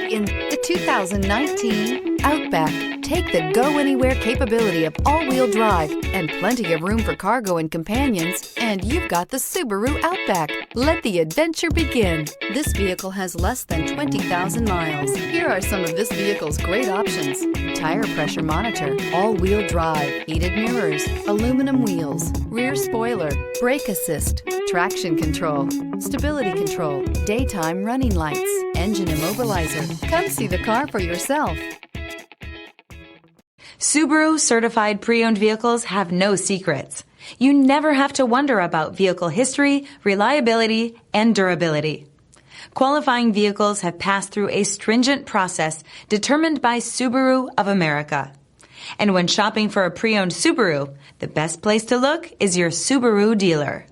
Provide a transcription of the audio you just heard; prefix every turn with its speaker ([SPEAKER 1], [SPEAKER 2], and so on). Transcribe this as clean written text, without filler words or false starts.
[SPEAKER 1] today in the 2019 Outback. Take the go-anywhere capability of all-wheel drive and plenty of room for cargo and companions, and you've got the Subaru Outback. Let the adventure begin. This vehicle has less than 20,000 miles. Here are some of this vehicle's great options: tire pressure monitor, all-wheel drive, heated mirrors, aluminum wheels, rear spoiler, brake assist, traction control, stability control, daytime running lights, engine immobilizer. Come see the car for yourself.
[SPEAKER 2] Subaru certified pre-owned vehicles have no secrets. You never have to wonder about vehicle history, reliability, and durability. Qualifying vehicles have passed through a stringent process determined by Subaru of America. And when shopping for a pre-owned Subaru, the best place to look is your Subaru dealer.